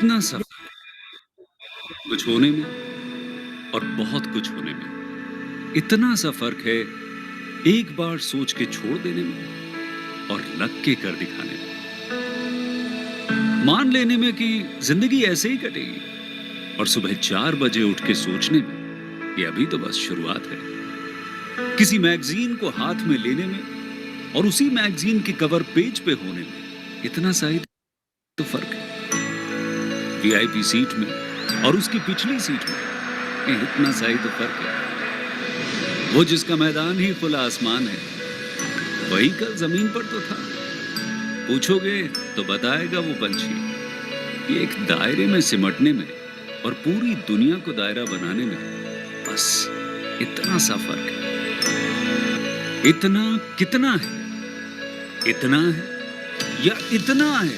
इतना सा कुछ होने में और बहुत कुछ होने में। इतना सा फर्क है एक बार सोच के छोड़ देने में और लग के कर दिखाने में। मान लेने में कि जिंदगी ऐसे ही कटेगी और सुबह 4 बजे उठ के सोचने में ये अभी तो बस शुरुआत है। किसी मैगजीन को हाथ में लेने में और उसी मैगजीन के कवर पेज पे होने में इतना सा ही तो फर्क है। वीआईपी सीट में और उसकी पिछली सीट में इतना सा ही तो फर्क है। वो जिसका मैदान ही खुला आसमान है वही कल जमीन पर तो था। पूछोगे तो बताएगा वो पंछी कि एक दायरे में सिमटने में और पूरी दुनिया को दायरा बनाने में बस इतना सा फर्क है। इतना कितना है? इतना है या इतना है?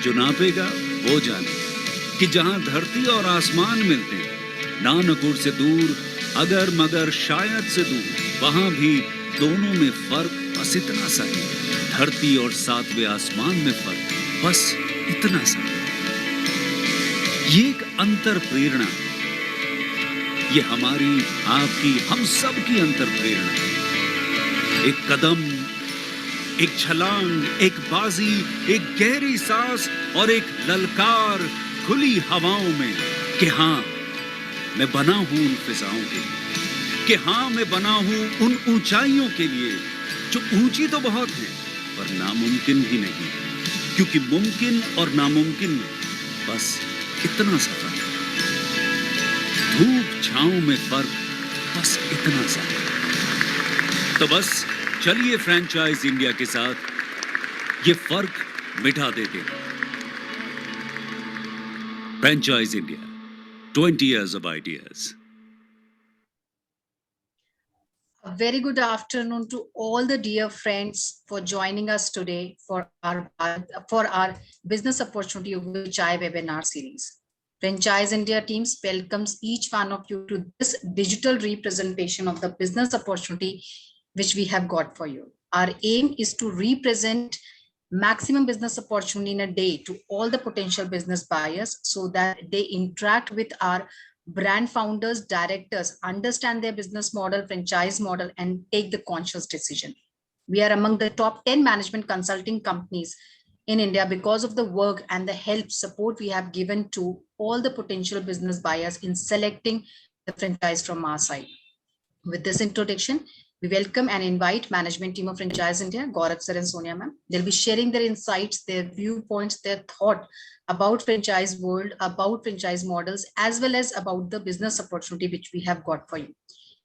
जो नापेगा वो जाने कि जहां धरती और आसमान मिलते हैं, नानकुर से दूर, अगर मगर शायद से दूर, वहां भी दोनों में फर्क बस इतना सा है। धरती और सातवें आसमान में फर्क बस इतना सा है। ये एक अंतर प्रेरणा है। ये हमारी, आपकी, हम सब की अंतर प्रेरणा है। एक कदम, एक छलांग, एक बाजी, एक गहरी सांस और एक ललकार खुली हवाओं में कि हाँ मैं बना हूं उन फिजाओं के लिए, कि हाँ मैं बना हूं उन ऊंचाइयों के लिए जो ऊंची तो बहुत है पर नामुमकिन भी नहीं, क्योंकि मुमकिन और नामुमकिन में बस इतना सा फर्क है। धूप छांव में फर्क बस इतना सा है। तो बस चलिए फ्रेंचाइज इंडिया के साथ ये फर्क मिटा देते हैं। Franchise India, 20 years of ideas. A very good afternoon to all the dear friends for joining us today for our business opportunity which I webinar series. Franchise India teams welcomes each one of you to this digital representation of the business opportunity which we have got for you. Our aim is to represent maximum business opportunity in a day to all the potential business buyers so that they interact with our brand founders, directors, understand their business model, franchise model, and take the conscious decision. We are among the top 10 management consulting companies in India because of the work and the help support we have given to all the potential business buyers in selecting the franchise from our side. With this introduction, we welcome and invite management team of Franchise India, Gaurav sir and Sonia ma'am. They'll be sharing their insights, their viewpoints, their thought about franchise world, about franchise models, as well as about the business opportunity which we have got for you.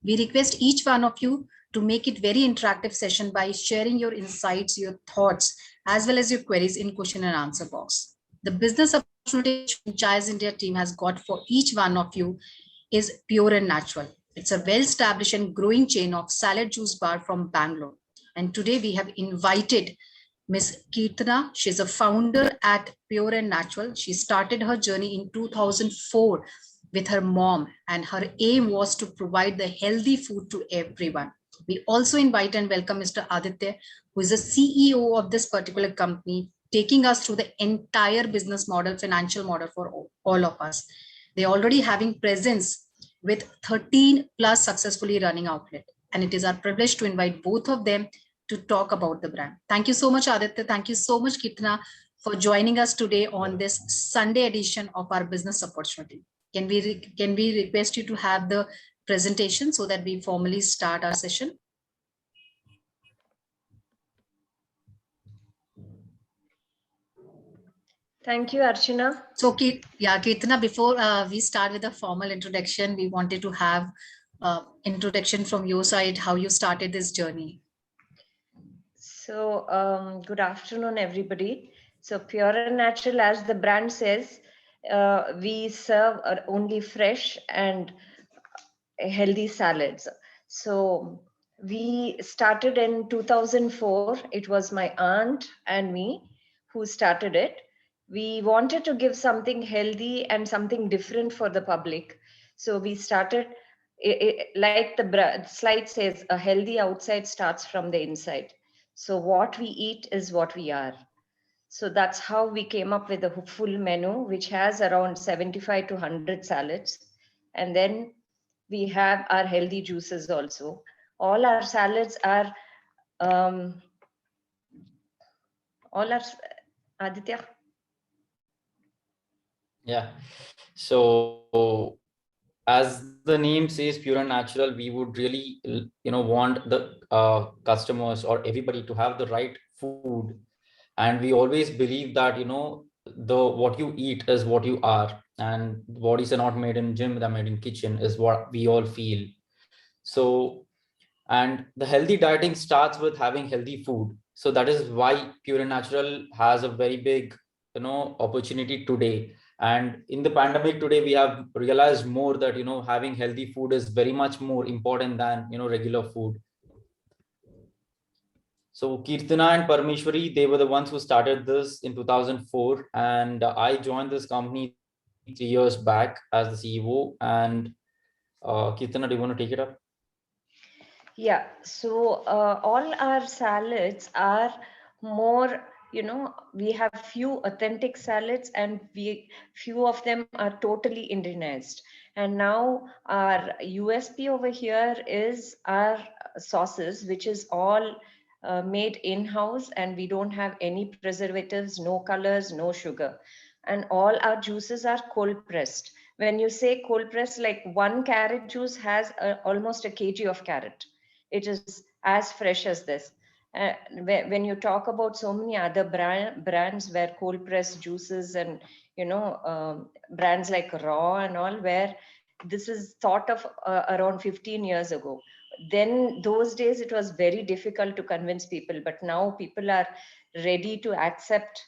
We request each one of you to make it very interactive session by sharing your insights, your thoughts, as well as your queries in question and answer box. The business opportunity Franchise India team has got for each one of you is pure and natural. It's a well-established and growing chain of salad juice bar from Bangalore. And today we have invited Ms. Kirtana. She's a founder at Pure and Natural. She started her journey in 2004 with her mom, and her aim was to provide the healthy food to everyone. We also invite and welcome Mr. Aditya, who is the CEO of this particular company, taking us through the entire business model, financial model for all of us. They're already having presence with 13 plus successfully running outlet. And it is our privilege to invite both of them to talk about the brand. Thank you so much, Aditya. Thank you so much, Kitna, for joining us today on this Sunday edition of our business opportunity. Can we request you to have the presentation so that we formally start our session? Thank you, Archana. So, Kirtana, before we start with a formal introduction, we wanted to have introduction from your side, how you started this journey. So, good afternoon, everybody. So, Pure and Natural, as the brand says, we serve only fresh and healthy salads. So, we started in 2004. It was my aunt and me who started it. We wanted to give something healthy and something different for the public. So we started, like the slide says, a healthy outside starts from the inside. So what we eat is what we are. So that's how we came up with a full menu, which has around 75 to 100 salads. And then we have our healthy juices also. All our salads are, um, all our, Aditya? Yeah. So as the name says, pure and natural, we would really, want the customers or everybody to have the right food. And we always believe that, the what you eat is what you are, and bodies are not made in gym, they're made in kitchen, is what we all feel. So, and the healthy dieting starts with having healthy food. So that is why pure and natural has a very big, opportunity today. And in the pandemic today, we have realized more that, having healthy food is very much more important than, regular food. So Kirtana and Parmeshwari, they were the ones who started this in 2004, and I joined this company 3 years back as the CEO. And Kirtana, do you want to take it up? Yeah, so all our salads are more, we have few authentic salads and few of them are totally Indianized. And now our USP over here is our sauces, which is all made in-house, and we don't have any preservatives, no colors, no sugar. And all our juices are cold pressed. When you say cold pressed, like one carrot juice has almost a kg of carrot. It is as fresh as this. When you talk about so many other brands where cold pressed juices and brands like Raw and all, where this is thought of around 15 years ago. Then those days it was very difficult to convince people, but now people are ready to accept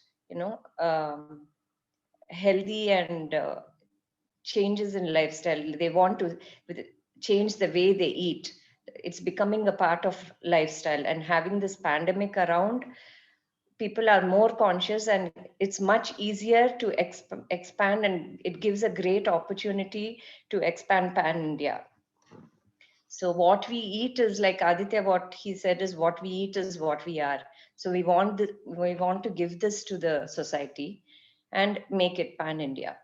healthy and changes in lifestyle. They want to change the way they eat. It's becoming a part of lifestyle, and having this pandemic around, people are more conscious, and it's much easier to expand, and it gives a great opportunity to expand pan India. So what we eat is, like Aditya, what he said is, what we eat is what we are. So we want to give this to the society and make it pan India.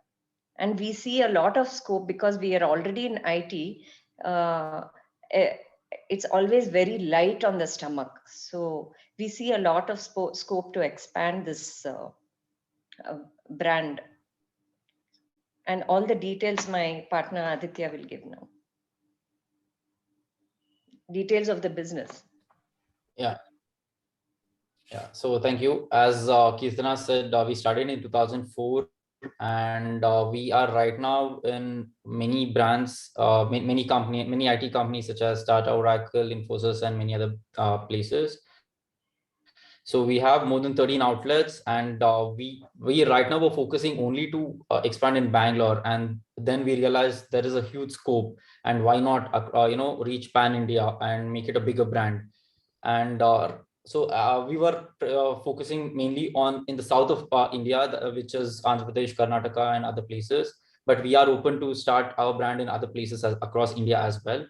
And we see a lot of scope because we are already in IT. uh, eh, it's always very light on the stomach, so we see a lot of scope to expand this brand. And all the details my partner Aditya will give now, details of the business. Yeah. Yeah, so thank you. As Kirtana said, we started in 2004, and we are right now in many brands, many IT companies such as Tata, Oracle, Infosys, and many other places. So we have more than 13 outlets, and we right now we're focusing only to expand in Bangalore, and then we realized there is a huge scope, and why not reach pan India and make it a bigger brand. And we were focusing mainly on in the south of India, which is Andhra Pradesh, Karnataka, and other places. But we are open to start our brand in other places across India as well.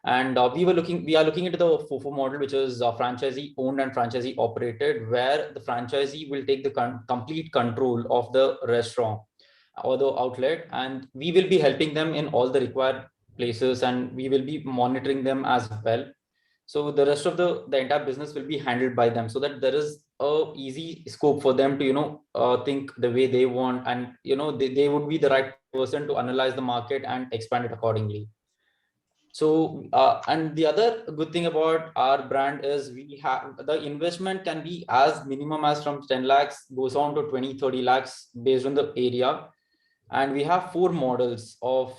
And we are looking into the FOFO model, which is franchisee owned and franchisee operated, where the franchisee will take the complete control of the restaurant or the outlet, and we will be helping them in all the required places, and we will be monitoring them as well. So the rest of the entire business will be handled by them, so that there is a easy scope for them to think the way they want, and they would be the right person to analyze the market and expand it accordingly. So and the other good thing about our brand is we have the investment can be as minimum as from 10 lakhs goes on to 20-30 lakhs based on the area. And we have four models of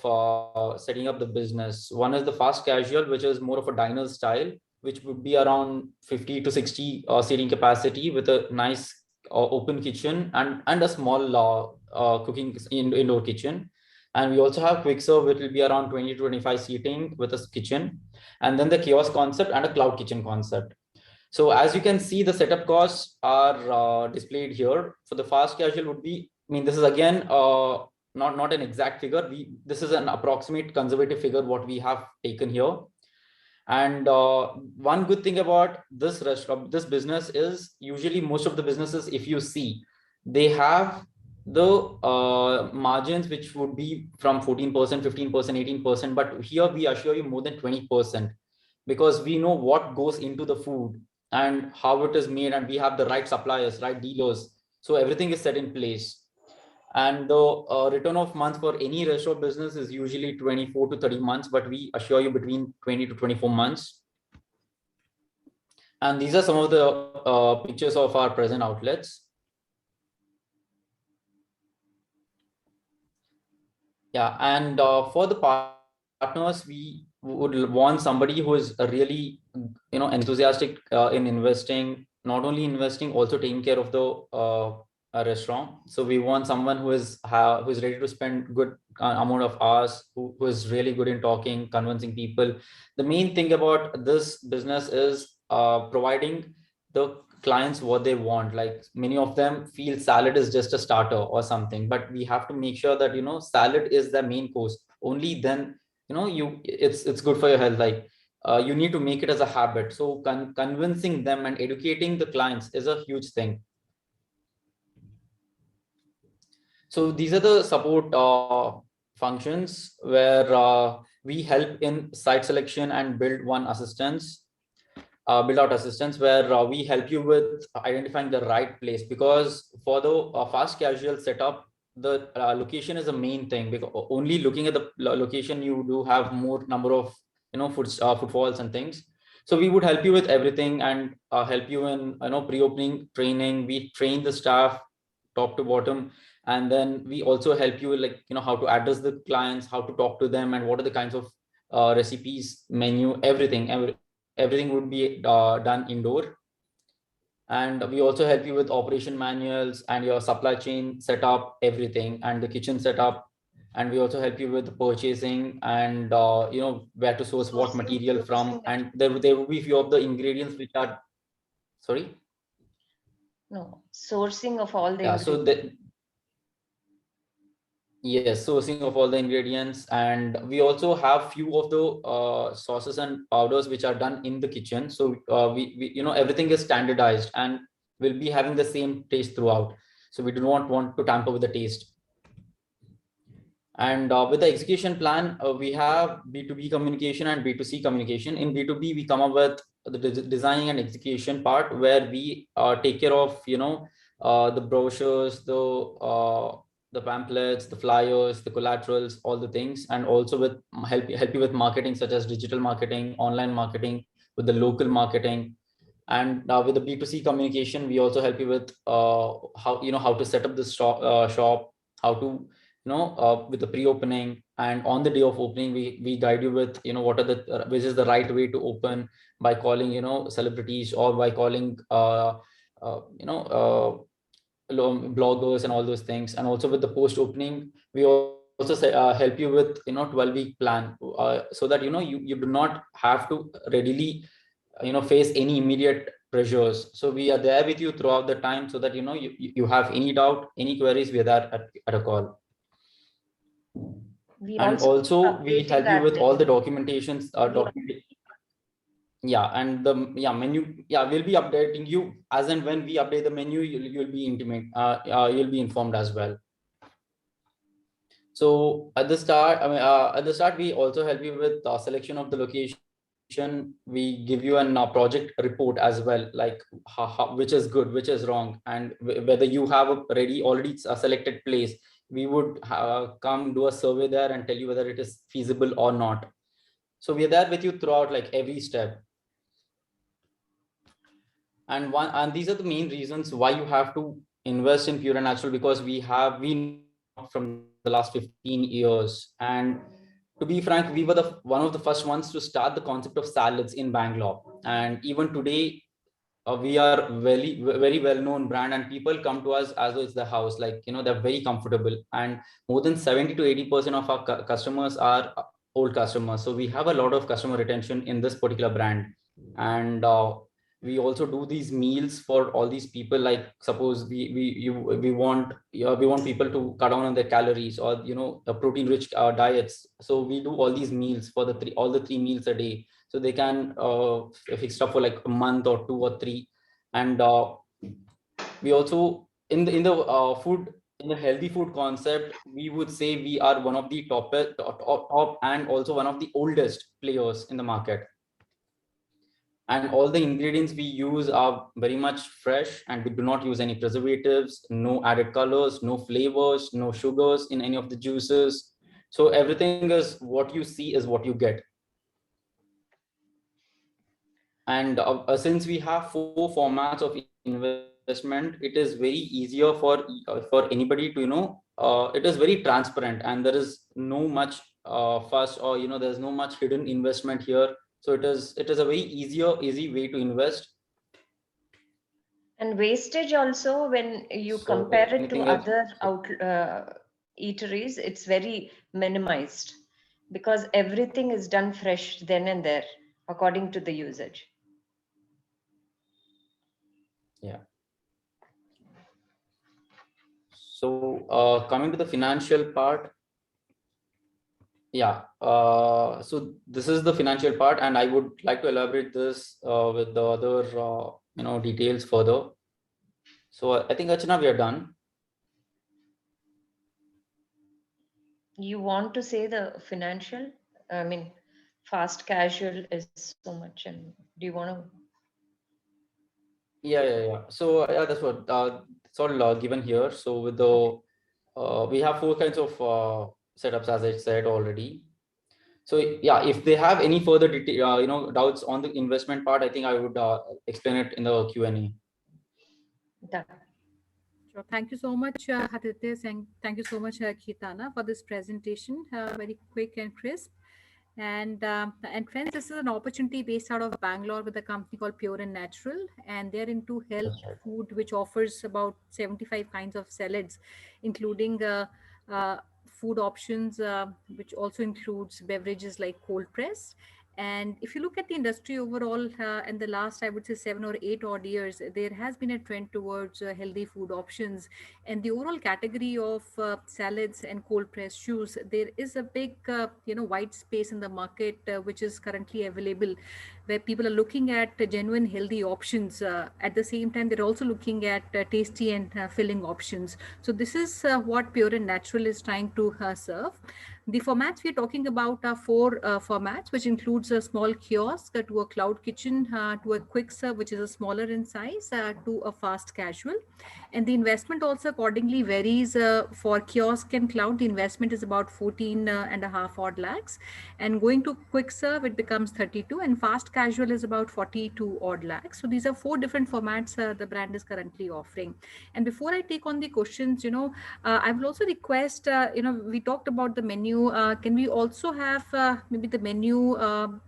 setting up the business. One is the fast casual, which is more of a diner style, which would be around 50 to 60 seating capacity with a nice open kitchen and a small cooking indoor kitchen. And we also have quick serve, which will be around 20 to 25 seating with a kitchen, and then the kiosk concept and a cloud kitchen concept. So as you can see, the setup costs are displayed here. For the fast casual would be, I mean, this is again not an exact figure. This is an approximate conservative figure what we have taken here. And one good thing about this restaurant, this business is usually most of the businesses, if you see, they have the margins which would be from 14%, 15%, 18%. But here we assure you more than 20%, because we know what goes into the food and how it is made, and we have the right suppliers, right dealers. So everything is set in place. And the return of months for any restaurant business is usually 24 to 30 months, but we assure you between 20 to 24 months. And these are some of the pictures of our present outlets. Yeah, and for the partners, we would want somebody who is really, enthusiastic in investing, not only investing, also taking care of the restaurant. So we want someone who is ready to spend good amount of hours, who is really good in talking, convincing people. The main thing about this business is providing the clients what they want. Like many of them feel salad is just a starter or something, but we have to make sure that salad is the main course. Only then it's good for your health. Like you need to make it as a habit. So convincing them and educating the clients is a huge thing. So these are the support functions where we help in site selection and build out assistance, where we help you with identifying the right place. Because for the fast casual setup, the location is the main thing, because only looking at the location, you do have more number of footfalls and things. So we would help you with everything, and help you in pre-opening training. We train the staff top to bottom, and then we also help you like how to address the clients, how to talk to them, and what are the kinds of recipes, menu, everything would be done indoor. And we also help you with operation manuals and your supply chain setup, everything, and the kitchen setup. And we also help you with the purchasing, and where to source what material from. And there will be few of the ingredients which are, sorry, No, sourcing of all the yeah, ingredients. yes, sourcing of all the ingredients. And we also have few of the sauces and powders which are done in the kitchen. So we everything is standardized and will be having the same taste throughout. So we do not want to tamper with the taste. And with the execution plan, we have B2B communication and B2C communication. In B2B, we come up with the designing and execution part, where we take care of the brochures, the pamphlets, the flyers, the collaterals, all the things. And also with help you with marketing, such as digital marketing, online marketing, with the local marketing. And with the B2C communication, we also help you with how to set up the shop, how to with the pre-opening, and on the day of opening, we guide you with what are the which is the right way to open, by calling celebrities, or by calling uh, you know bloggers and all those things. And also with the post opening, we also help you with 12-week plan, so that you do not have to readily face any immediate pressures. So we are there with you throughout the time, so that you have any doubt, any queries, we are there at a call. We And also we updating help you with all the advertising. documentations. Yeah, and the menu, we'll be updating you as and when we update the menu. You'll be you'll be informed as well. So at the start, we also help you with selection of the location. We give you a project report as well, like which is good, which is wrong, and whether you have already a selected place. We would come do a survey there and tell you whether it is feasible or not. So we are there with you throughout, like every step. And these are the main reasons why you have to invest in Pure and Natural, because we know from the last 15 years. And to be frank, we were one of the first ones to start the concept of salads in Bangalore. And even today, we are very well known brand, and people come to us as though it's the house. Like they're very comfortable, and more than 70 to 80% of our customers are old customers. So we have a lot of customer retention in this particular brand. And we also do these meals for all these people. Like suppose we want people to cut down on their calories, or a protein rich diets. So we do all these meals for all the three meals a day. so they can fix it up for like a month or 2 or 3. And we also in the food, in the healthy food concept, we would say we are one of the top and also one of the oldest players in the market. And all the ingredients we use are very much fresh, and we do not use any preservatives, no added colors, no flavors, no sugars in any of the juices. So everything is what you see is what you get. And since we have 4 formats of investment, it is very easier for anybody to, it is very transparent, and there is no much fuss, or there's no much hidden investment here. So it is a very easy way to invest. And wastage also, when you So compare it to anything else? other eateries, it's very minimized because everything is done fresh then and there according to the usage. Yeah. So coming to the financial part, yeah. So this is the financial part, and I would like to elaborate this with the other details further. So I think, Archana, we are done. You want to say the financial? I mean, fast casual is so much, and do you want to? Yeah. So yeah, that's what it's all given here. So with the we have 4 kinds of setups, as I said already. So yeah, if they have any further doubts on the investment part, I think I would explain it in the Q&A. Done. Sure. Thank you so much, Aditya, and thank you so much, Keetana, for this presentation. Very quick and crisp. And friends, this is an opportunity based out of Bangalore with a company called Pure and Natural, and they're into health That's right. food, which offers about 75 kinds of salads, including food options, which also includes beverages like cold press. And if you look at the industry overall, in the last, I would say 7 or 8 odd years, there has been a trend towards healthy food options. And the overall category of salads and cold pressed juice, there is a big, white space in the market, which is currently available, where people are looking at genuine healthy options. At the same time, they're also looking at tasty and filling options. So this is what Pure and Natural is trying to serve. The formats we're talking about are 4 formats, which includes a small kiosk to a cloud kitchen to a quick serve, which is a smaller in size, to a fast casual. And the investment also accordingly varies. For kiosk and cloud, the investment is about 14 and a half odd lakhs. And going to quick serve, it becomes 32, and fast casual is about 42 odd lakhs. So these are 4 different formats the brand is currently offering. And before I take on the questions, I will also request, we talked about the menu. Can we also have maybe the menu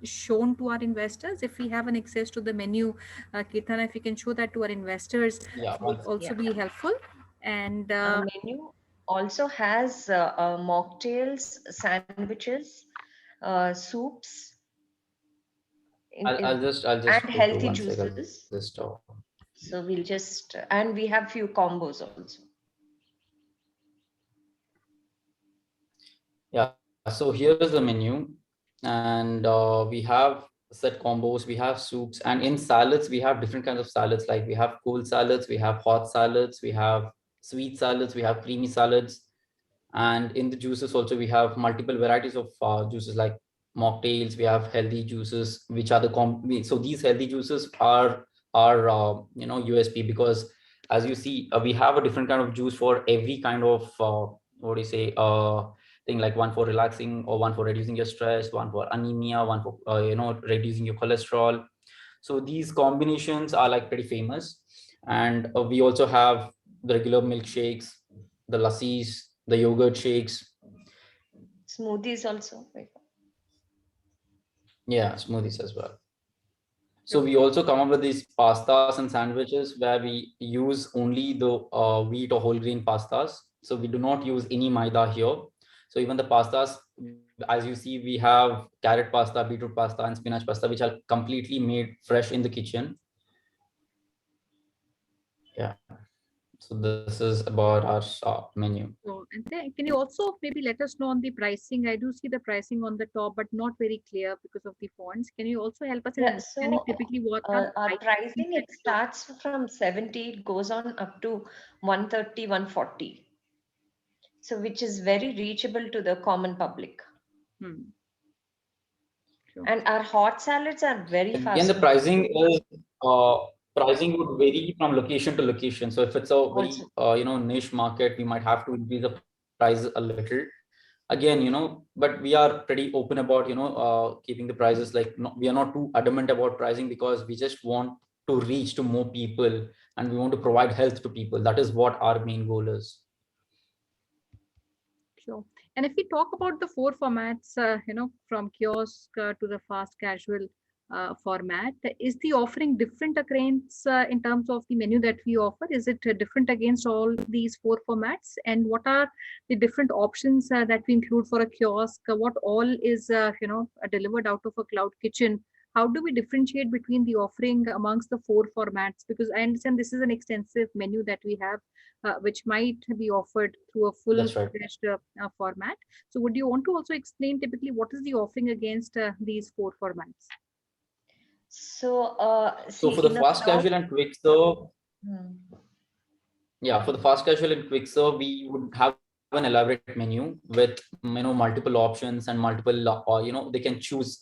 shown to our investors? If we have an access to the menu, Kirtana, if you can show that to our investors, Yeah. would also be helpful. And Our menu also has mocktails, sandwiches, soups, I'll just and go through healthy one sec. I'll juices. just So we'll just, and we have few combos also. Yeah. So here's the menu, and we have set combos, we have soups, and in salads we have different kinds of salads. Like we have cold salads, we have hot salads, we have sweet salads, we have creamy salads. And in the juices also, we have multiple varieties of juices like mocktails. We have healthy juices, which are so these healthy juices are USP, because as you see, we have a different kind of juice for every kind of what do you say thing, like one for relaxing, or one for reducing your stress, one for anemia, one for reducing your cholesterol. So these combinations are like pretty famous. And we also have the regular milkshakes, the lassis, the yogurt shakes. Smoothies also. Yeah, smoothies as well. So we also come up with these pastas and sandwiches where we use only the wheat or whole grain pastas. So we do not use any maida here. So even the pastas, as you see, we have carrot pasta, beetroot pasta, and spinach pasta, which are completely made fresh in the kitchen. Yeah. So So this is about our menu. So, and then can you also maybe let us know on the pricing? I do see the pricing on the top, but not very clear because of the fonts. Can you also help us in Yeah, understanding so typically what are the our pricing pricing, that it you offer? starts from 70, it goes on up to 130, 140. So which is very reachable to the common public. Hmm. Sure. And our hot salads are very Again, the fast pricing is pricing would vary from location to location. So if it's a also. very niche market, we might have to increase the price a little. Again, but we are pretty open about keeping the prices, like, we are not too adamant about pricing, because we just want to reach to more people and we want to provide health to people. That is what our main goal is. Sure. And if we talk about the four formats, from kiosk to the fast casual format, is the offering different against in terms of the menu that we offer? Is it different against all these four formats? And what are the different options that we include for a kiosk? What all is, delivered out of a cloud kitchen? How do we differentiate between the offering amongst the four formats? Because I understand this is an extensive menu that we have, which might be offered through a That's right. full-fledged format. So would you want to also explain typically what is the offering against these four formats? So So see, for the in a fast cloud, casual and quick serve, hmm, yeah, for the fast casual and quick serve, we would have an elaborate menu with multiple options and multiple they can choose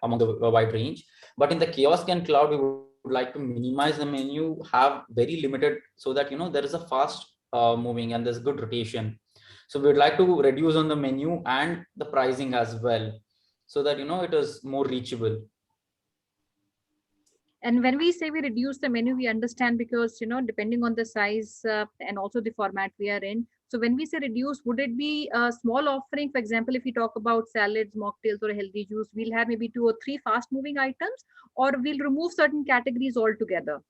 among the wide range. But in the kiosk and cloud, we would like to minimize the menu, have very limited, so that there is a fast moving and there's good rotation. So we'd like to reduce on the menu and the pricing as well, so that it is more reachable. And when we say we reduce the menu, we understand because, depending on the size and also the format we are in. So when we say reduce, would it be a small offering? For example, if we talk about salads, mocktails, or a healthy juice, we'll have maybe 2 or 3 fast moving items, or we'll remove certain categories altogether.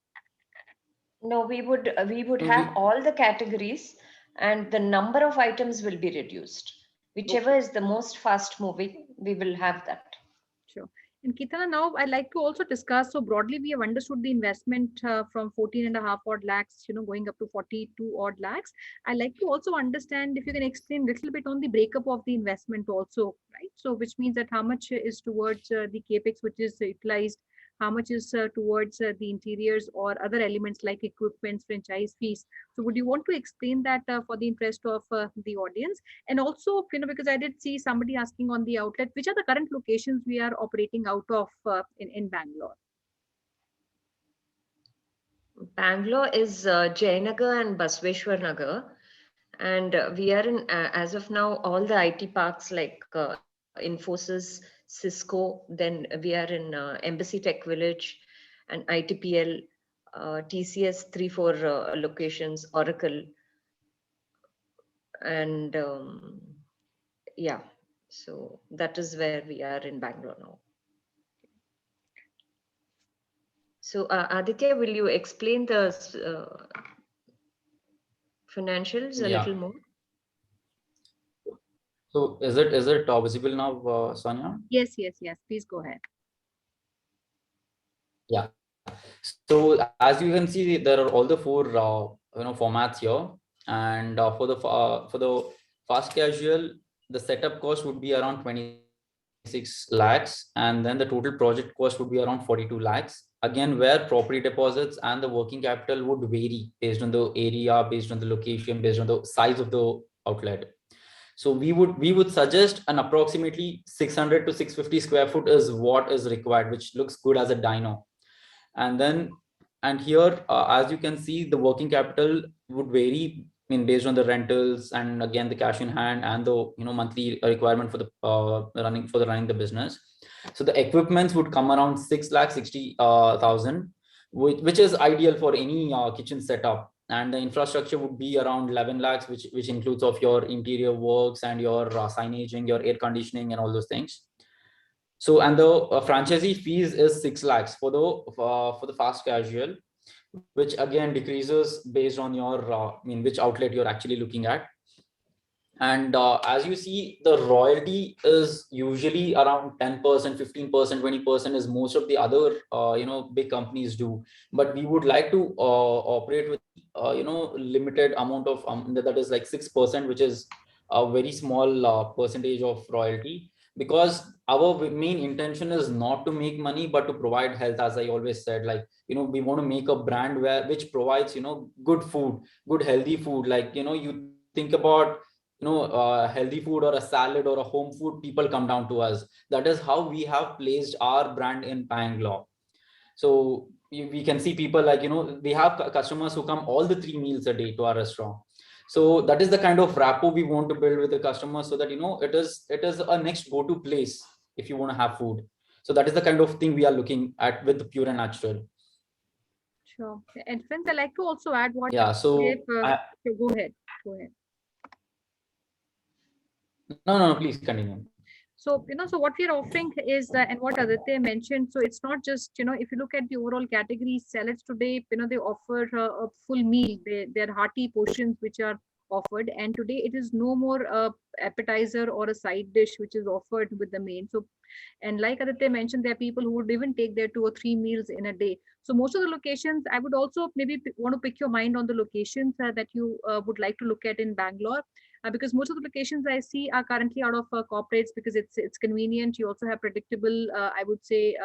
no, we would So have we, all the categories, and the number of items will be reduced. Whichever Okay. is the most fast moving, we will have that. Sure. And Kitana, now I'd like to also discuss. So broadly, we have understood the investment from 14 and a half odd lakhs, going up to 42 odd lakhs. I'd like to also understand if you can explain a little bit on the breakup of the investment also, right? So which means that how much is towards the capex, which is utilized, how much is towards the interiors or other elements like equipment, franchise fees. So would you want to explain that for the interest of the audience? And also, because I did see somebody asking on the outlet, which are the current locations we are operating out of in Bangalore? Bangalore is Jayanagar and Basveshwar Nagar, and we are in, as of now, all the IT parks like Infosys, Cisco. Then we are in Embassy Tech Village and ITPL, TCS, 3 4 locations, Oracle, and yeah. So that is where we are in Bangalore now. So Aditya, will you explain the financials a yeah. little more? So is it visible now, Sonia? Yes, yes, yes. Please go ahead. Yeah. So as you can see, there are all the four formats here, and for the fast casual, the setup cost would be around 26 lakhs, and then the total project cost would be around 42 lakhs. Again, where property deposits and the working capital would vary based on the area, based on the location, based on the size of the outlet. So we would suggest an approximately 600 to 650 square foot is what is required, which looks good as a dino. And then, and here, as you can see, the working capital would vary, based on the rentals, and again the cash in hand, and the monthly requirement for the running the business. So the equipments would come around 6,60,000, which is ideal for any kitchen setup. And the infrastructure would be around 11 lakhs, which includes of your interior works and your signaging, your air conditioning, and all those things. So, and the franchisee fees is 6 lakhs for the fast casual, which again decreases based on your which outlet you're actually looking at. And as you see, the royalty is usually around 10%, 15%, 20% is most of the other big companies do. But we would like to operate with limited amount of that is like 6%, which is a very small percentage of royalty, because our main intention is not to make money but to provide health. As I always said, like, we want to make a brand which provides good food, good healthy food. Like, you think about healthy food or a salad or a home food, people come down to us. That is how we have placed our brand in Bangalore. So we can see people like, we have customers who come all the 3 meals a day to our restaurant. So that is the kind of rapport we want to build with the customers, so that it is a next go-to place if you want to have food. So that is the kind of thing we are looking at with the Pure and Natural. Sure. And friends, I like to also add what Yeah, so Dave, so go ahead. Go ahead. no, please continue. So, so what we are offering is, and what Aditya mentioned, so it's not just, if you look at the overall category salads today, they offer a full meal. They're hearty portions which are offered. And today it is no more a appetizer or a side dish which is offered with the main. So, and like Aditya mentioned, there are people who would even take their 2 or 3 meals in a day. So most of the locations, I would also maybe want to pick your mind on the locations that you would like to look at in Bangalore, because most of the locations I see are currently out of corporates, because it's convenient. You also have predictable, I would say,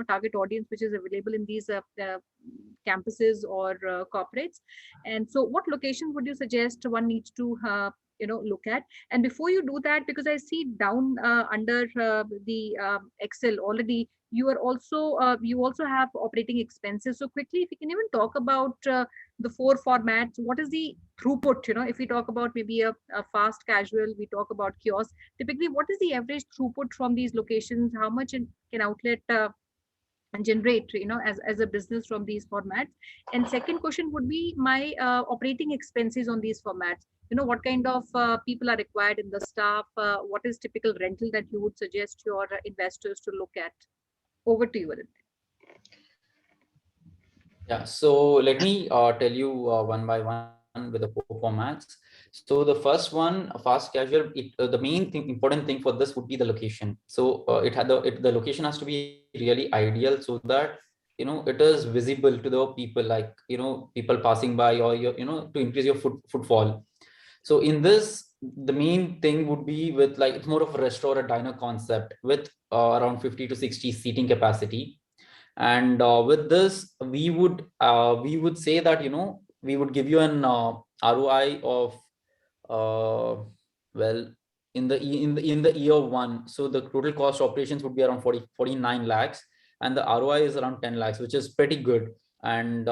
target audience which is available in these campuses or corporates. And so, what locations would you suggest one needs to look at? And before you do that, because I see down under the Excel already, you also have operating expenses. So quickly, if you can even talk about the 4 formats, what is the throughput? If we talk about maybe a fast casual, we talk about kiosk. Typically, what is the average throughput from these locations? How much can outlet and generate, as a business from these formats? And second question would be my operating expenses on these formats. What kind of people are required in the staff? What is typical rental that you would suggest your investors to look at? Over to you, Aditya. Yeah, so let me tell you one by one with the 4 formats. So the first one, fast casual, the main thing, important thing for this would be the location. So the location has to be really ideal, so that it is visible to the people, like people passing by, or to increase your footfall. So in this, the main thing would be with, like, it's more of a restaurant or diner concept with around 50 to 60 seating capacity. And with this, we would say that we would give you an ROI of well, in the year one. So the total cost of operations would be around 49 lakhs, and the ROI is around 10 lakhs, which is pretty good. And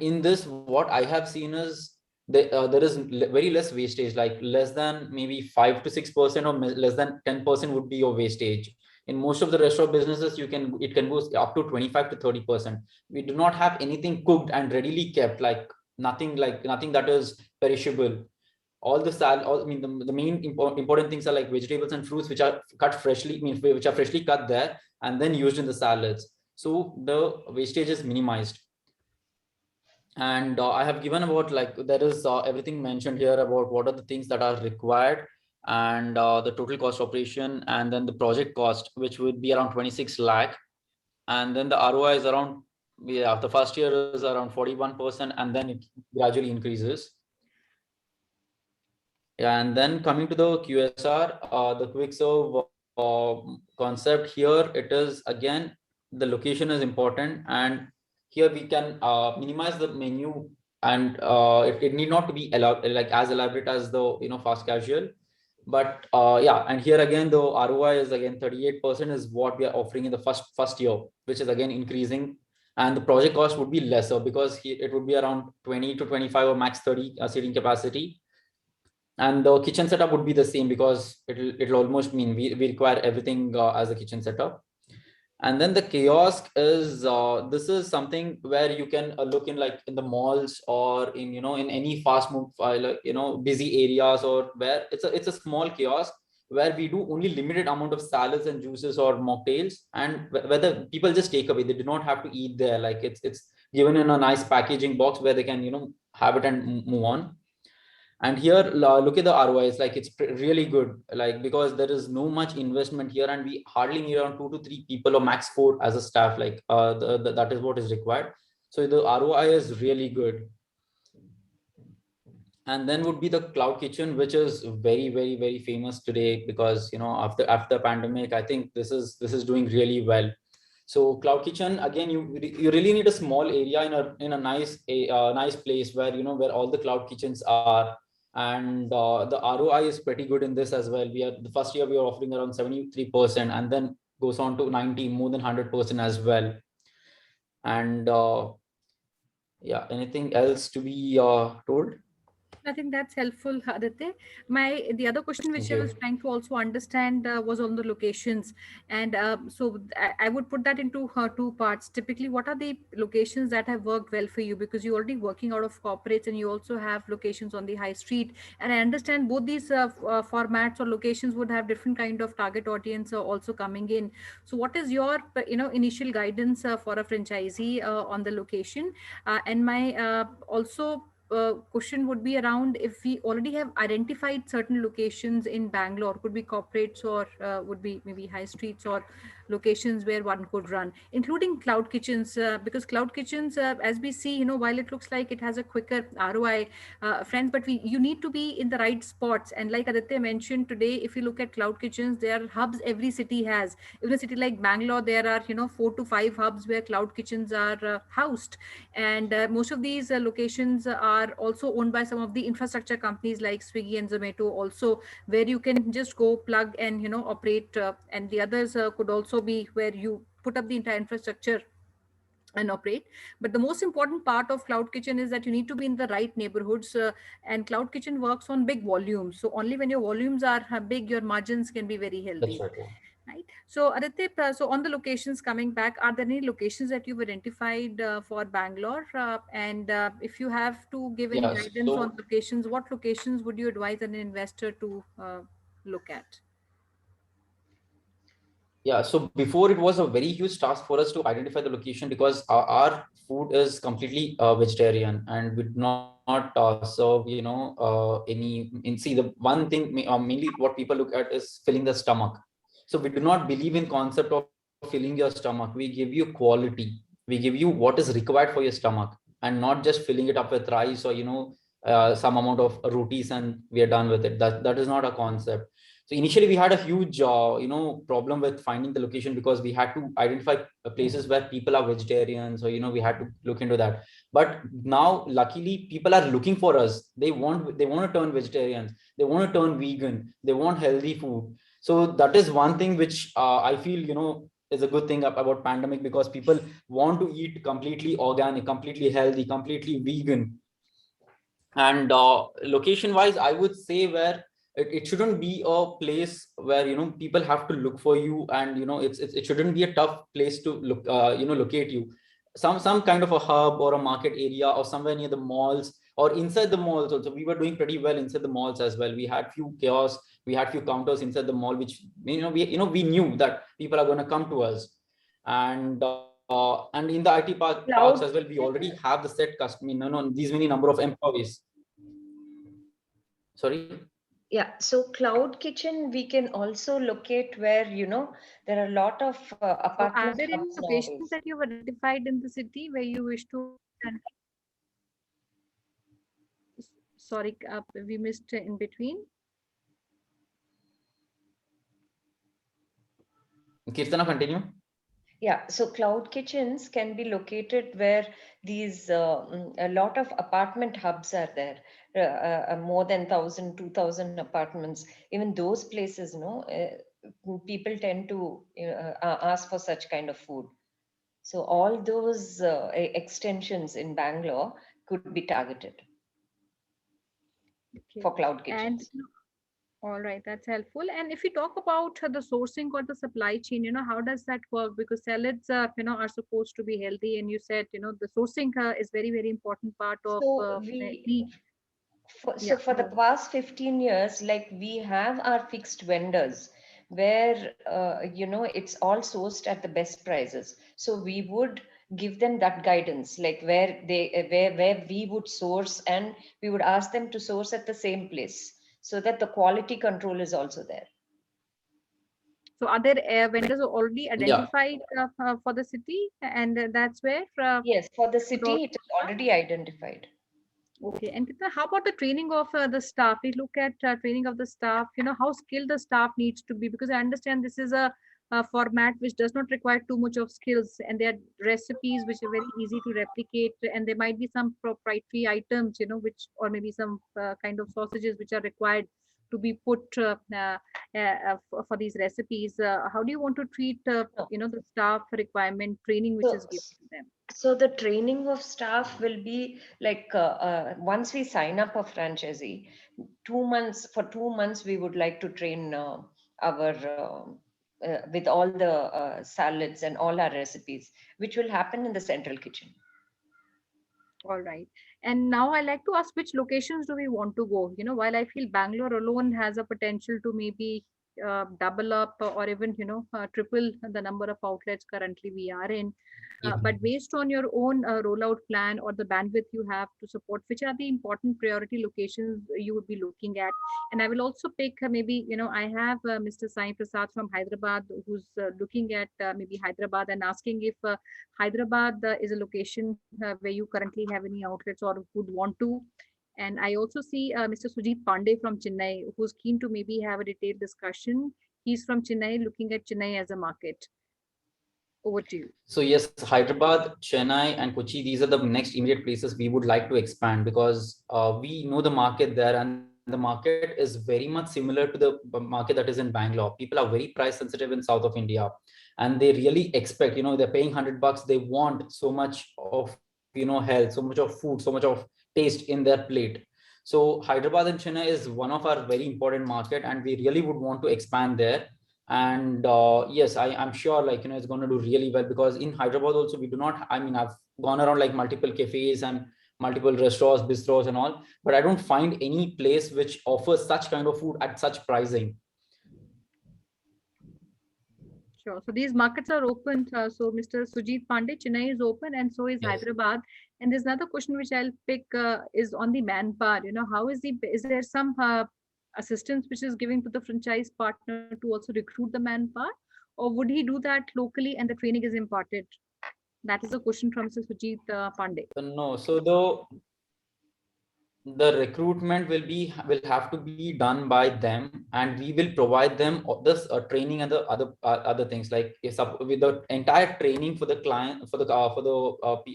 in this, what I have seen is there is very less wastage, like less than maybe 5 to 6%, or less than 10% would be your wastage. In most of the restaurant businesses, it can go up to 25 to 30%. We do not have anything cooked and readily kept, nothing that is perishable. All the I mean, the main important things are like vegetables and fruits, which are cut freshly, which are freshly cut there and then used in the salads. So the wastage is minimized. And I have given about, like, there is everything mentioned here about what are the things that are required, and the total cost operation, and then the project cost, which would be around 26 lakh. And then the ROI is around, yeah, the first year is around 41%, and then it gradually increases. Yeah, and then coming to the QSR, the quick serve concept here, it is again, the location is important, and here we can minimize the menu, and it need not to be like as elaborate as the fast casual. But yeah, and here again, the ROI is again 38% is what we are offering in the first year, which is again increasing. And the project cost would be lesser, because it would be around 20 to 25 or max 30 seating capacity. And the kitchen setup would be the same, because it'll almost mean we require everything as a kitchen setup. And then the kiosk is this is something where you can look in, like in the malls, or in in any fast move busy areas, or where it's a small kiosk where we do only limited amount of salads and juices or mocktails, and whether people just take away, they do not have to eat there. Like, it's given in a nice packaging box where they can have it and move on. And here, look at the ROIs, like it's really good, like because there is no much investment here, and we hardly need around 2 to 3 people or max 4 as a staff, like that is what is required. So the ROI is really good. And then would be the cloud kitchen, which is very, very, very famous today, because after pandemic, I think this is doing really well. So cloud kitchen, again, you really need a small area in a nice place where where all the cloud kitchens are. And the ROI is pretty good in this as well. We are the first year we are offering around 73%, and then goes on to 90, more than 100% as well. And yeah, anything else to be told? I think that's helpful, Aditya. The other question which Thank I was you. trying to also understand was on the locations, and I would put that into two parts. Typically, what are the locations that have worked well for you? Because you're already working out of corporates, and you also have locations on the high street. And I understand both these formats or locations would have different kind of target audience also coming in. So, what is your initial guidance for a franchisee on the location? And my also question would be around, if we already have identified certain locations in Bangalore, could be corporates or would be maybe high streets or locations where one could run, including cloud kitchens, because cloud kitchens, as we see, while it looks like it has a quicker ROI, friends, but you need to be in the right spots. And like Aditya mentioned today, if you look at cloud kitchens, there are hubs every city has. Even a city like Bangalore, there are 4 to 5 hubs where cloud kitchens are housed. And most of these locations are also owned by some of the infrastructure companies like Swiggy and Zomato also, where you can just go plug and operate, and the others could also be where you put up the entire infrastructure and operate. But the most important part of cloud kitchen is that you need to be in the right neighborhoods, and cloud kitchen works on big volumes. So only when your volumes are big, your margins can be very That's healthy, right. Yeah. right? So Aditya, so on the locations, coming back, are there any locations that you've identified for Bangalore? And if you have to give any Yeah. guidance on So locations, what locations would you advise an investor to look at? yeah, so before, it was a very huge task for us to identify the location, because our food is completely vegetarian, and we do not serve see, the one thing mainly what people look at is filling the stomach. So we do not believe in concept of filling your stomach. We give you quality, we give you what is required for your stomach, and not just filling it up with rice, or some amount of rotis and we are done with it. That is not a concept. So initially we had a huge problem with finding the location, because we had to identify places where people are vegetarians, so we had to look into that. But now luckily people are looking for us. They want to turn vegetarians, they want to turn vegan, they want healthy food. So that is one thing which I feel is a good thing about pandemic, because people want to eat completely organic, completely healthy, completely vegan. And location wise, I would say where it shouldn't be a place where people have to look for you, and it shouldn't be a tough place to locate you. Some kind of a hub or a market area, or somewhere near the malls or inside the malls also. We were doing pretty well inside the malls as well. We had few kiosks, we had few counters inside the mall, which we knew that people are going to come to us. And in the IT parks as Cloud well, we already kitchen, have the set customer, these many number of employees. Sorry. yeah. So cloud kitchen, we can also locate where, there are a lot of So are apartment there any hubs locations nowadays. that you've identified in the city where you wish to? Sorry, we missed in between. Kirtana, continue. Yeah, so cloud kitchens can be located where these a lot of apartment hubs are there, more than 1,000, 2,000 apartments. Even those places, people tend to ask for such kind of food. So all those extensions in Bangalore could be targeted Okay. for cloud And kitchens. all right, that's helpful. And if we talk about the sourcing or the supply chain, how does that work? Because salads, are supposed to be healthy, and you said, the sourcing is very, very important part of So any. so Yeah, for the go. past 15 years, like we have our fixed vendors where it's all sourced at the best prices. So we would give them that guidance, like where we would source, and we would ask them to source at the same place, so that the quality control is also there. So are there vendors already Yeah. identified for the city, and that's where Yes, for the would all city, it is already identified. Okay, and Kitna, how about the training of the staff? We look at training of the staff, how skilled the staff needs to be, because I understand this is a format which does not require too much of skills, and there are recipes which are very easy to replicate, and there might be some proprietary items, which, or maybe some kind of sausages which are required to be put for these recipes. How do you want to treat, No. the staff requirement training which So, is given to them? so the training of staff will be like, once we sign up a franchisee, 2 months, for 2 months, we would like to train our with all the salads and all our recipes, which will happen in the central kitchen. All right. And now I like to ask, which locations do we want to go? While I feel Bangalore alone has a potential to maybe double up or even, triple the number of outlets currently we are in. But based on your own rollout plan or the bandwidth you have to support, which are the important priority locations you would be looking at? And I will also pick maybe, I have Mr. Sai Prasad from Hyderabad who's looking at maybe Hyderabad and asking if Hyderabad is a location where you currently have any outlets or would want to. And I also see Mr. Sujit Pandey from Chennai, who's keen to maybe have a detailed discussion. He's from Chennai, looking at Chennai as a market. Over to you. So yes, Hyderabad, Chennai, and Kochi, these are the next immediate places we would like to expand, because we know the market there, and the market is very much similar to the market that is in Bangalore. People are very price sensitive in south of India, and they really expect, they're paying $100. They want so much of, health, so much of food, so much of taste in their plate. So Hyderabad and Chennai is one of our very important market, and we really would want to expand there. And yes, I'm sure, like, it's going to do really well, because in Hyderabad also we do not, I've gone around like multiple cafes and multiple restaurants, bistros and all, but I don't find any place which offers such kind of food at such pricing. Sure. So these markets are open. So Mr. Sujit Pandey, Chennai is open, and so is Yes. Hyderabad. And there's another question which I'll pick is on the manpower. How is there some assistance which is giving to the franchise partner to also recruit the manpower, or would he do that locally and the training is imparted? That is a question from Mr. Sujit Pandey. No, so the recruitment will have to be done by them, and we will provide them this training and the other things, like with the entire training for the client, for the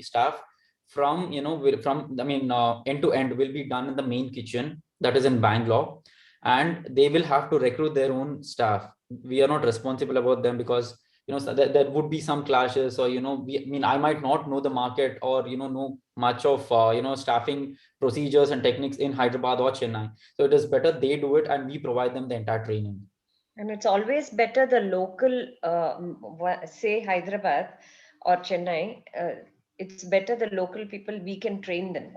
staff, from end to end will be done in the main kitchen that is in Bangalore, and they will have to recruit their own staff. We are not responsible about them, because so there would be some clashes, or I might not know the market, or know much of staffing procedures and techniques in Hyderabad or Chennai. So it is better they do it, and we provide them the entire training. And it's always better the local, say Hyderabad or Chennai, it's better the local people, we can train them.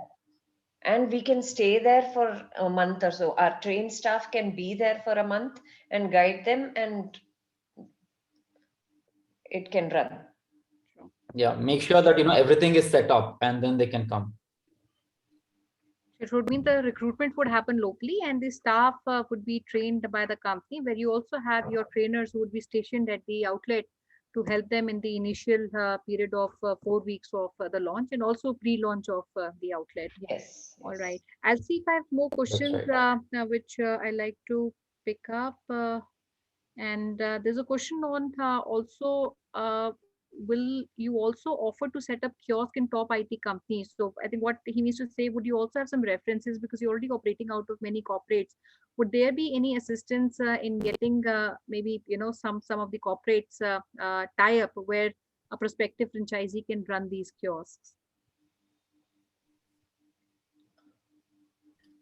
And we can stay there for a month or so. Our trained staff can be there for a month and guide them, and it can run. Yeah, make sure that everything is set up, and then they can come. It would mean the recruitment would happen locally, and the staff would be trained by the company, where you also have your trainers who would be stationed at the outlet to help them in the initial period of 4 weeks of the launch, and also pre-launch of the outlet. Yes. All right. I'll see if I have more questions right. which I like to pick up. And there's a question on also, will you also offer to set up kiosk in top IT companies? So I think what he needs to say, would you also have some references, because you're already operating out of many corporates? Would there be any assistance in getting maybe some of the corporates tie up where a prospective franchisee can run these kiosks?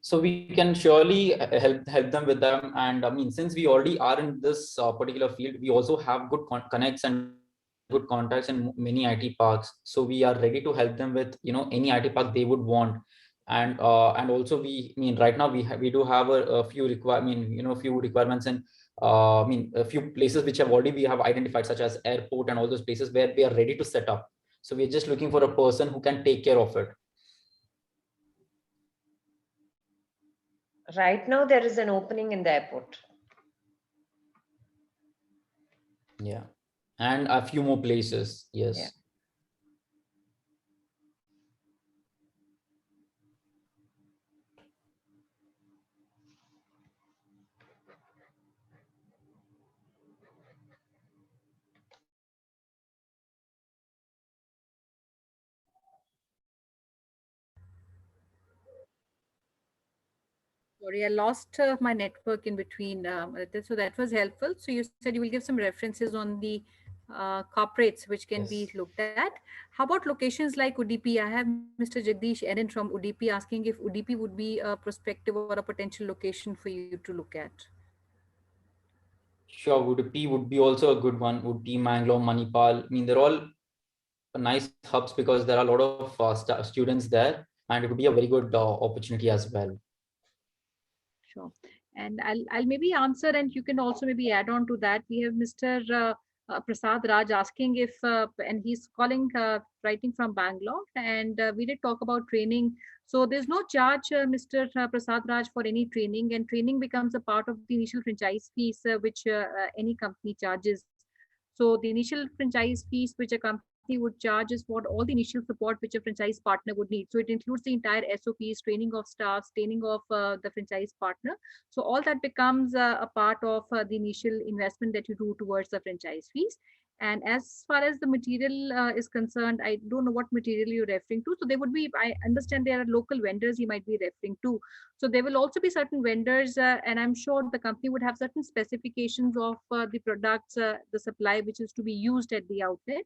So we can surely help them with them. And since we already are in this particular field, we also have good connects and good contacts in many IT parks. So we are ready to help them with any IT park they would want. And also right now we do have a few few requirements, and a few places which we have identified, such as airport and all those places where we are ready to set up. So we're just looking for a person who can take care of it. Right now, there is an opening in the airport. Yeah. And a few more places. Yes. Yeah. Sorry, I lost my network in between. So that was helpful. So you said you will give some references on the corporates which can be Yes. looked at. How about locations like Udupi? I have Mr. Jagdish Erin from Udupi asking if Udupi would be a prospective or a potential location for you to look at. Sure, Udupi would be also a good one. Udupi, Mangalore, Manipal. I mean, they're all nice hubs because there are a lot of students there, and it would be a very good opportunity as well. Sure. And I'll maybe answer, and you can also maybe add on to that. We have Mr. Prasad Raj asking if, and he's calling, writing from Bangalore, and we did talk about training. So there's no charge, Mr. Prasad Raj, for any training, and training becomes a part of the initial franchise fees, which any company charges. So the initial franchise fees which a company would charge is for all the initial support which a franchise partner would need. So it includes the entire SOPs, training of staff, training of the franchise partner. So all that becomes a part of the initial investment that you do towards the franchise fees. And as far as the material is concerned, I don't know what material you're referring to. So there would be, I understand there are local vendors you might be referring to. So there will also be certain vendors, and I'm sure the company would have certain specifications of the products, the supply which is to be used at the outlet,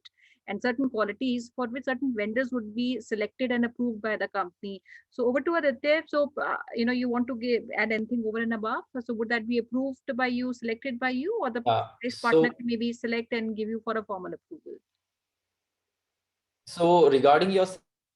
and certain qualities for which certain vendors would be selected and approved by the company. So over to Aditya. So you want to add anything over and above? So would that be approved by you, selected by you, or the price partner So can maybe select and give you for a formal approval? So regarding your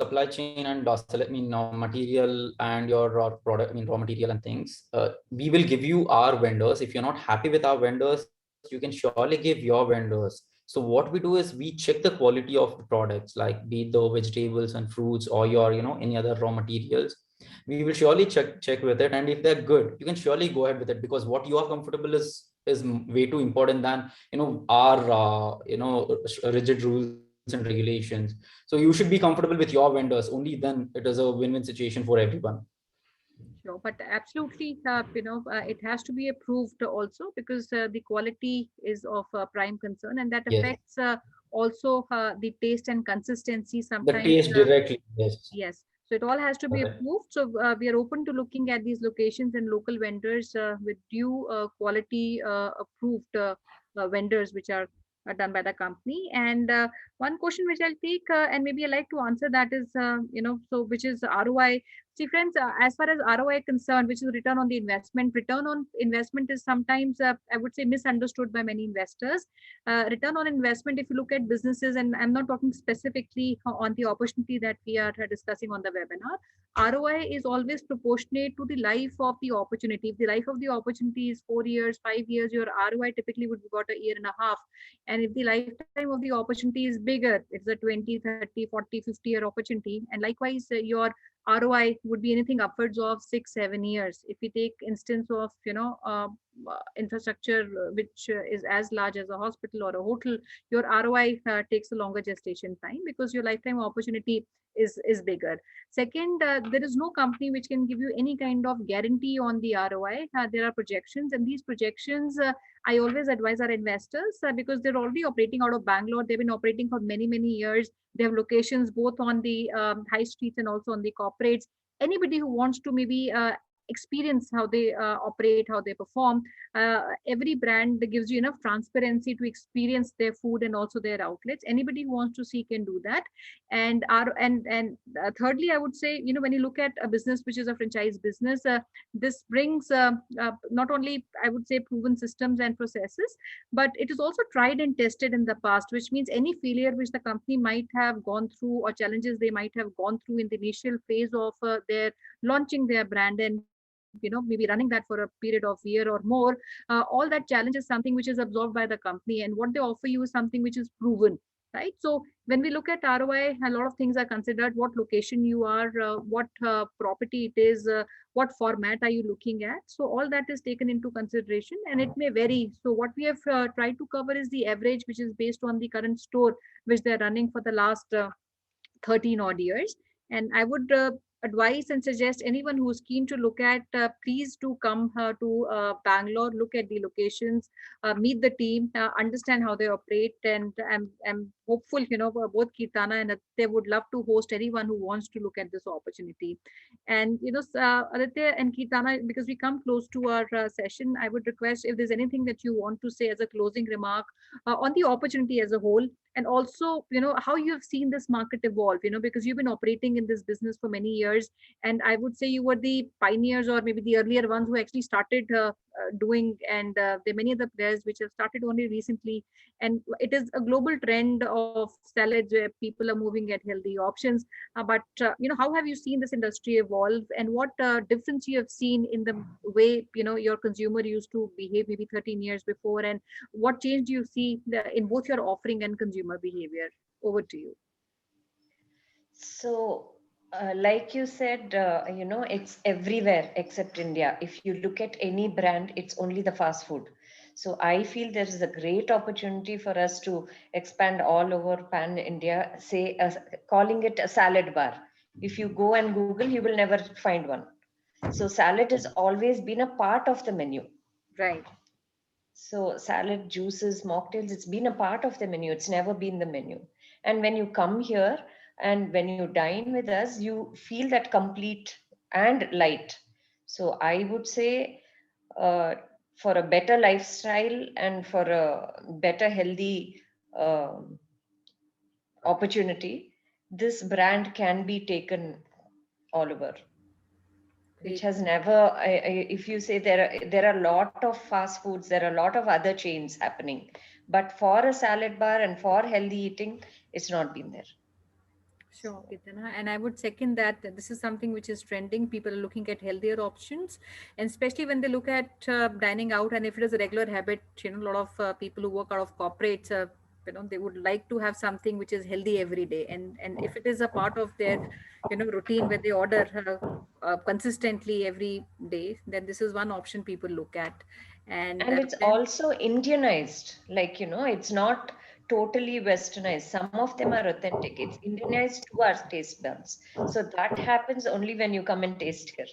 supply chain and material and your product, raw material and things, we will give you our vendors. If you're not happy with our vendors, you can surely give your vendors. So what we do is we check the quality of the products, like be it the vegetables and fruits or your, any other raw materials. We will surely check with it, and if they're good, you can surely go ahead with it, because what you are comfortable is way too important than our rigid rules and regulations. So you should be comfortable with your vendors. Only then it is a win-win situation for everyone. Sure, but absolutely, it has to be approved also, because the quality is of prime concern, and that Yes, affects also the taste and consistency the sometimes. taste directly. Yes. Yes. So it all has to be Correct. approved. So we are open to looking at these locations and local vendors with due quality approved vendors, which are done by the company. And one question which I'll take, and maybe I like to answer that is, so which is ROI. See, friends, as far as ROI concerned, which is return on investment is sometimes, I would say, misunderstood by many investors. Return on investment, if you look at businesses, and I'm not talking specifically on the opportunity that we are discussing on the webinar, ROI is always proportionate to the life of the opportunity. If the life of the opportunity is 4 years, 5 years, your ROI typically would be about a year and a half. And if the lifetime of the opportunity is bigger, it's a 20, 30, 40, 50-year opportunity. And likewise, your ROI would be anything upwards of 6-7 years. If we take instance of infrastructure which is as large as a hospital or a hotel, your ROI takes a longer gestation time, because your lifetime opportunity is bigger. Second, there is no company which can give you any kind of guarantee on the ROI. There are projections, and these projections I always advise our investors, because they're already operating out of Bangalore. They've been operating for many years. They have locations both on the high streets and also on the corporates. Anybody who wants to maybe experience how they operate, how they perform, every brand gives you enough transparency to experience their food and also their outlets. Anybody who wants to see can do that. And thirdly, I would say, when you look at a business which is a franchise business, this brings not only, I would say, proven systems and processes, but it is also tried and tested in the past, which means any failure which the company might have gone through, or challenges they might have gone through in the initial phase of their launching their brand, and maybe running that for a period of year or more, all that challenge is something which is absorbed by the company, and what they offer you is something which is proven. right? So when we look at ROI, a lot of things are considered: what location you are, what property it is, what format are you looking at. So all that is taken into consideration, and it may vary. So what we have tried to cover is the average, which is based on the current store which they're running for the last 13 odd years. And I would advise and suggest anyone who's keen to look at, please do come to Bangalore, look at the locations, meet the team, understand how they operate. And I'm hopeful, both Kirtana and they would love to host anyone who wants to look at this opportunity. And, Aditya and Kirtana, because we come close to our session, I would request if there's anything that you want to say as a closing remark on the opportunity as a whole, and also how you have seen this market evolve, because you've been operating in this business for many years, and I would say you were the pioneers, or maybe the earlier ones who actually started doing, and there are many other players which have started only recently, and it is a global trend of salads where people are moving at healthy options. But how have you seen this industry evolve, and what difference you have seen in the way your consumer used to behave maybe 13 years before, and what change do you see in both your offering and consumer behavior? Over to you. So, like you said, it's everywhere except India. If you look at any brand, it's only the fast food. So, I feel there is a great opportunity for us to expand all over pan India, say, calling it a salad bar. If you go and Google, you will never find one. So, salad has always been a part of the menu. Right. So salad, juices, mocktails, it's been a part of the menu. It's never been the menu. And when you come here and when you dine with us, you feel that complete and light. So I would say uh, for a better lifestyle and for a better healthy opportunity, this brand can be taken all over, which Great. has never if you say there are a lot of fast foods, there are a lot of other chains happening, but for a salad bar and for healthy eating, it's not been there. Sure, So Kitana. And I would second that this is something which is trending. People are looking at healthier options, and especially when they look at dining out. And if it is a regular habit, a lot of people who work out of corporates, they would like to have something which is healthy every day. And if it is a part of their, routine where they order consistently every day, then this is one option people look at. And and it's then also Indianized, like it's not totally westernized. Some of them are authentic, it's Indianized to our taste buds. So that happens only when you come and taste here.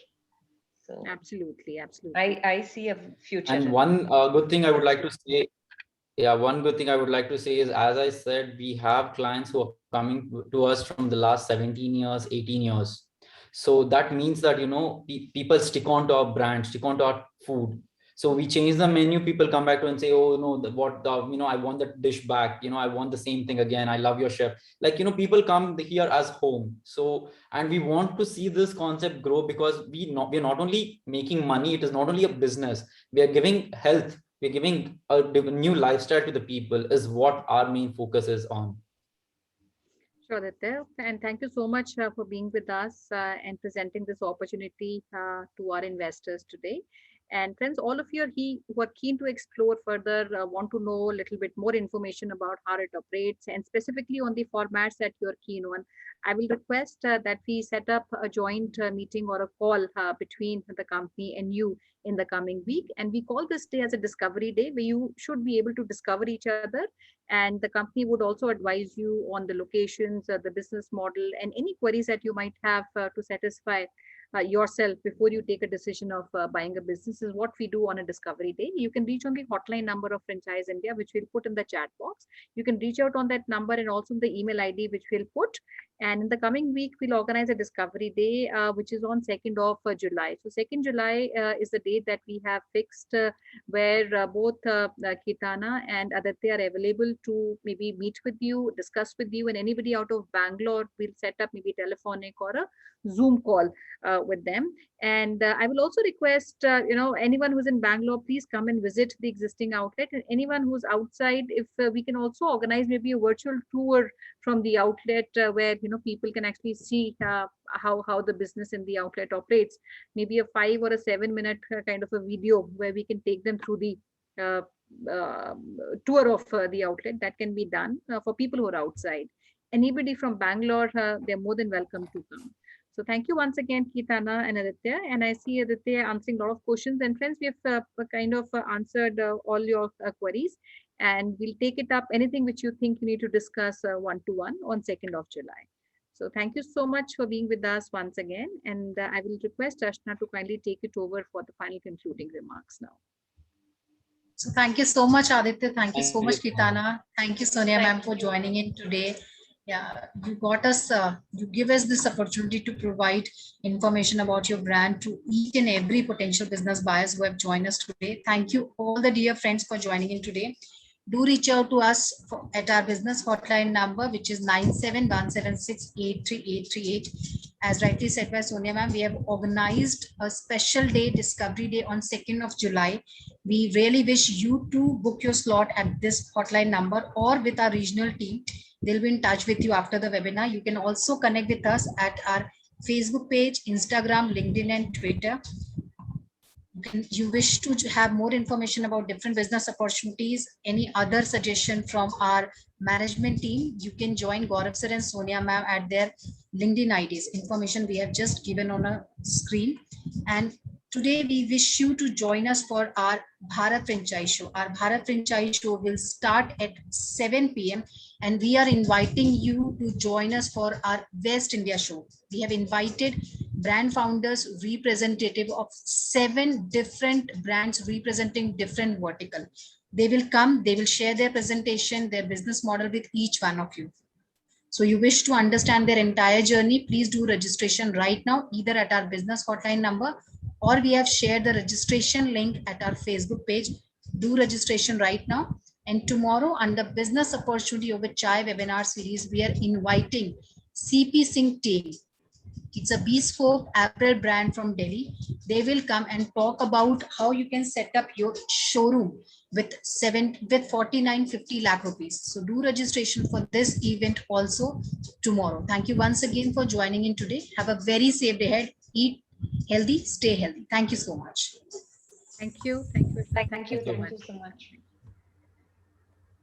So absolutely, I absolutely. I see a future And in it. one good thing I would like to say, yeah, one good thing I would like to say is, as I said, we have clients who are coming to us from the last 17 years, 18 years. So that means that, people stick on to our brand, stick on to our food. So we change the menu, people come back to and say, oh, no, I want the dish back. I want the same thing again. I love your chef. Like, people come here as home. So, and we want to see this concept grow, because we're not only making money. It is not only a business. We are giving health, we're giving a new lifestyle to the people, is what our main focus is on. Sure, Aditya. And thank you so much for being with us and presenting this opportunity to our investors today. And friends, all of you who are keen to explore further, want to know a little bit more information about how it operates, and specifically on the formats that you're keen on, I will request that we set up a joint meeting or a call between the company and you in the coming week. And we call this day as a discovery day, where you should be able to discover each other, and the company would also advise you on the locations, the business model, and any queries that you might have to satisfy yourself before you take a decision of buying a business. Is what we do on a discovery day. You can reach on the hotline number of Franchise India, which we'll put in the chat box. You can reach out on that number, and also the email ID, which we'll put. And in the coming week, we'll organize a discovery day, which is on 2nd of July. So 2nd July is the date that we have fixed, where both Kitana and Aditya are available to maybe meet with you, discuss with you, and anybody out of Bangalore, we'll set up maybe telephonic or a Zoom call with them. And I will also request, anyone who's in Bangalore, please come and visit the existing outlet. And anyone who's outside, if we can also organize maybe a virtual tour from the outlet, where people can actually see how the business in the outlet operates. Maybe a 5 or a 7 minute kind of a video where we can take them through the tour of the outlet, that can be done for people who are outside. Anybody from Bangalore, they're more than welcome to come. So thank you once again, Keetana and Aditya. And I see Aditya answering a lot of questions. And friends, we have kind of answered all your queries. And we'll take it up, anything which you think you need to discuss one-to-one on 2nd of July. So thank you so much for being with us once again. And I will request Ashna to kindly take it over for the final concluding remarks now. So thank you so much, Aditya. Thank you Thank so much, you. Kitana. Thank you, Sonia ma'am, for Thank you. joining in today. Yeah, you got us, you give us this opportunity to provide information about your brand to each and every potential business buyers who have joined us today. Thank you all the dear friends for joining in today. Do reach out to us at our business hotline number, which is 9717683838. As rightly said by Sonia ma'am, we have organized a special day, Discovery Day, on 2nd of July. We really wish you to book your slot at this hotline number or with our regional team. They'll be in touch with you after the webinar. You can also connect with us at our Facebook page, Instagram, LinkedIn, and Twitter. You wish to have more information about different business opportunities, any other suggestion from our management team, you can join Gaurav sir and Sonia ma'am at their LinkedIn IDs. Information we have just given on a screen. And today we wish you to join us for our Bharat Franchise Show. Our Bharat Franchise Show will start at 7 p.m. and we are inviting you to join us for our West India show. We have invited brand founders, representative of 7 different brands representing different vertical. They will come, they will share their presentation, their business model with each one of you. So you wish to understand their entire journey, please do registration right now, either at our business hotline number or we have shared the registration link at our Facebook page. Do registration right now. And tomorrow under business opportunity over chai webinar series, we are inviting CP Singh team. It's a bespoke apparel brand from Delhi. They will come and talk about how you can set up your showroom with 4950 lakh rupees. So do registration for this event also tomorrow. Thank you once again for joining in today. Have a very safe day ahead. Eat healthy, stay healthy. Thank you so much. Thank you. Thank you, Ashna. Thank you. Thank you. Thank you so much.